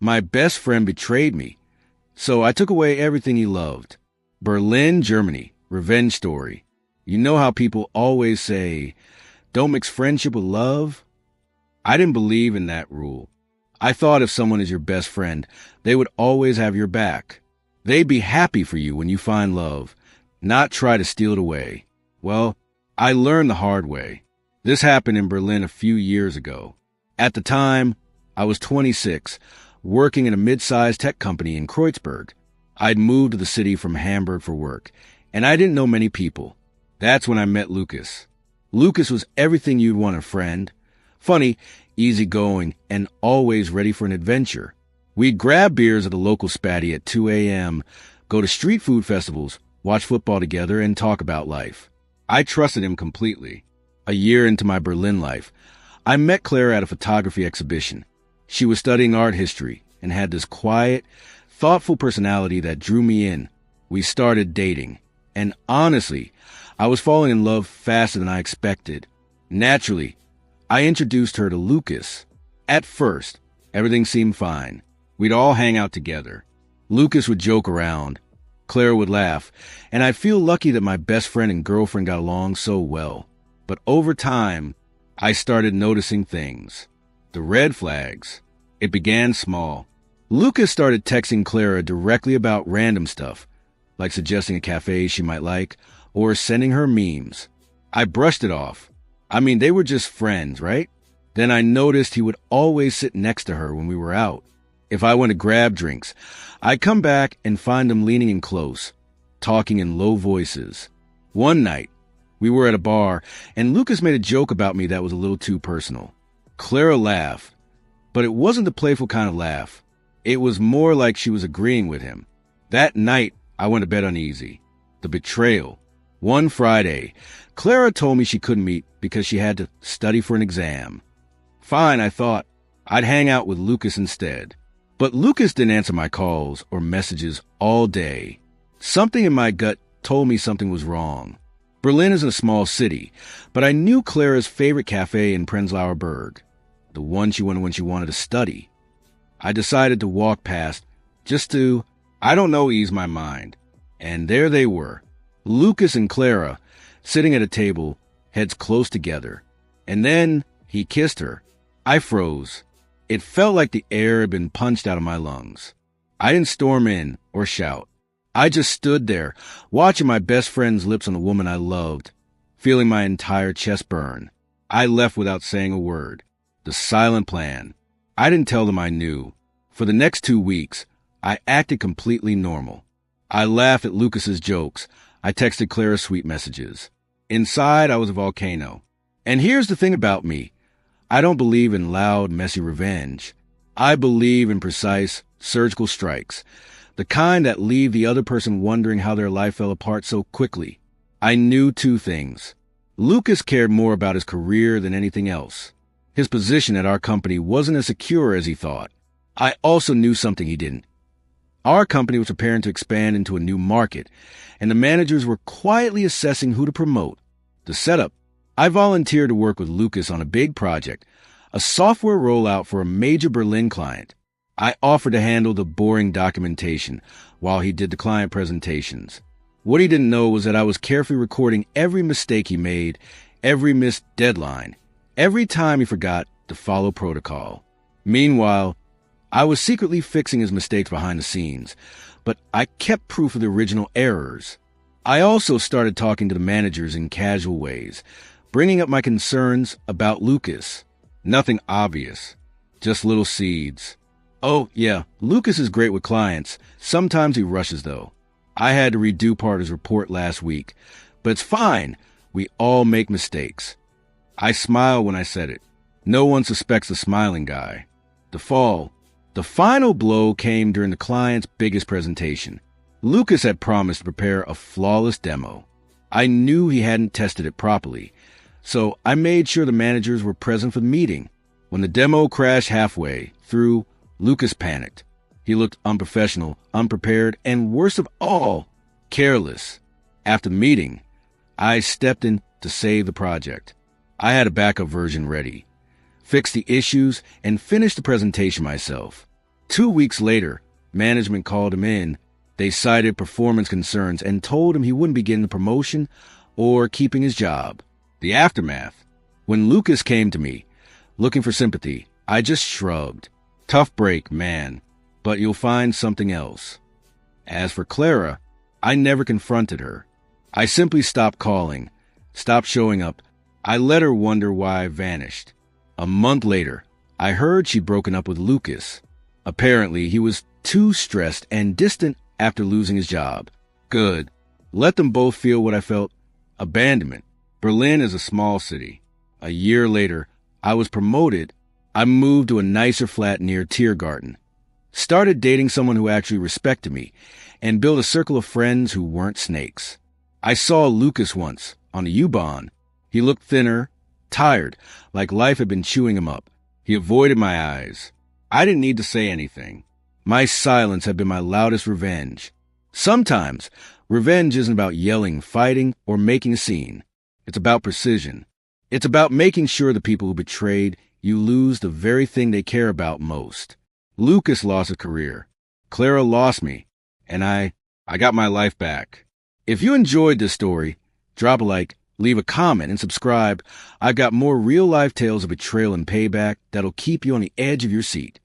My best friend betrayed me, so I took away everything he loved. Berlin, Germany. Revenge story. You know how people always say, don't mix friendship with love? I didn't believe in that rule. I thought if someone is your best friend, they would always have your back. They'd be happy for you when you find love, not try to steal it away. Well, I learned the hard way. This happened in Berlin a few years ago. At the time, I was 26, working in a mid-sized tech company in Kreuzberg. I'd moved to the city from Hamburg for work, and I didn't know many people. That's when I met Lucas. Lucas was everything you'd want in a friend. Funny, easygoing, and always ready for an adventure. We'd grab beers at a local spatty at 2 a.m., go to street food festivals, watch football together, and talk about life. I trusted him completely. A year into my Berlin life, I met Clara at a photography exhibition. She was studying art history and had this quiet, thoughtful personality that drew me in. We started dating, and honestly, I was falling in love faster than I expected. Naturally, I introduced her to Lucas. At first, everything seemed fine. We'd all hang out together. Lucas would joke around. Clara would laugh, and I'd feel lucky that my best friend and girlfriend got along so well. But over time, I started noticing things. The red flags. It began small. Lucas started texting Clara directly about random stuff, like suggesting a cafe she might like, or sending her memes. I brushed it off. I mean, they were just friends, right? Then I noticed he would always sit next to her when we were out. If I went to grab drinks, I'd come back and find him leaning in close, talking in low voices. One night, we were at a bar, and Lucas made a joke about me that was a little too personal. Clara laughed, but it wasn't the playful kind of laugh. It was more like she was agreeing with him. That night, I went to bed uneasy. The betrayal. One Friday, Clara told me she couldn't meet because she had to study for an exam. Fine, I thought. I'd hang out with Lucas instead. But Lucas didn't answer my calls or messages all day. Something in my gut told me something was wrong. Berlin is a small city, but I knew Clara's favorite cafe in Prenzlauer Berg, the one she went when she wanted to study. I decided to walk past just to, ease my mind. And there they were, Lucas and Clara, sitting at a table, heads close together. And then he kissed her. I froze. It felt like the air had been punched out of my lungs. I didn't storm in or shout. I just stood there, watching my best friend's lips on the woman I loved, feeling my entire chest burn. I left without saying a word. The silent plan. I didn't tell them I knew. For the next 2 weeks, I acted completely normal. I laughed at Lucas's jokes. I texted Clara sweet messages. Inside, I was a volcano. And here's the thing about me. I don't believe in loud, messy revenge. I believe in precise, surgical strikes, the kind that leave the other person wondering how their life fell apart so quickly. I knew 2 things. Lucas cared more about his career than anything else. His position at our company wasn't as secure as he thought. I also knew something he didn't. Our company was preparing to expand into a new market, and the managers were quietly assessing who to promote. The setup. I volunteered to work with Lucas on a big project, a software rollout for a major Berlin client. I offered to handle the boring documentation while he did the client presentations. What he didn't know was that I was carefully recording every mistake he made, every missed deadline, every time he forgot to follow protocol. Meanwhile, I was secretly fixing his mistakes behind the scenes, but I kept proof of the original errors. I also started talking to the managers in casual ways, bringing up my concerns about Lucas. Nothing obvious, just little seeds. Oh, yeah, Lucas is great with clients. Sometimes he rushes, though. I had to redo part of his report last week, but it's fine. We all make mistakes. I smiled when I said it. No one suspects the smiling guy. The final blow came during the client's biggest presentation. Lucas had promised to prepare a flawless demo. I knew he hadn't tested it properly, so I made sure the managers were present for the meeting. When the demo crashed halfway through, Lucas panicked. He looked unprofessional, unprepared, and worst of all, careless. After the meeting, I stepped in to save the project. I had a backup version ready, fixed the issues, and finished the presentation myself. 2 weeks later, management called him in. They cited performance concerns and told him he wouldn't be getting the promotion or keeping his job. The aftermath. When Lucas came to me, looking for sympathy, I just shrugged. Tough break, man, but you'll find something else. As for Clara, I never confronted her. I simply stopped calling, stopped showing up. I let her wonder why I vanished. A month later, I heard she'd broken up with Lucas. Apparently, he was too stressed and distant after losing his job. Good. Let them both feel what I felt. Abandonment. Berlin is a small city. A year later, I was promoted. I moved to a nicer flat near Tiergarten. Started dating someone who actually respected me and built a circle of friends who weren't snakes. I saw Lucas once on a U-Bahn. He looked thinner, tired, like life had been chewing him up. He avoided my eyes. I didn't need to say anything. My silence had been my loudest revenge. Sometimes, revenge isn't about yelling, fighting, or making a scene. It's about precision. It's about making sure the people who betrayed you lose the very thing they care about most. Lucas lost a career. Clara lost me. And I got my life back. If you enjoyed this story, drop a like, leave a comment, and subscribe. I've got more real-life tales of betrayal and payback that'll keep you on the edge of your seat.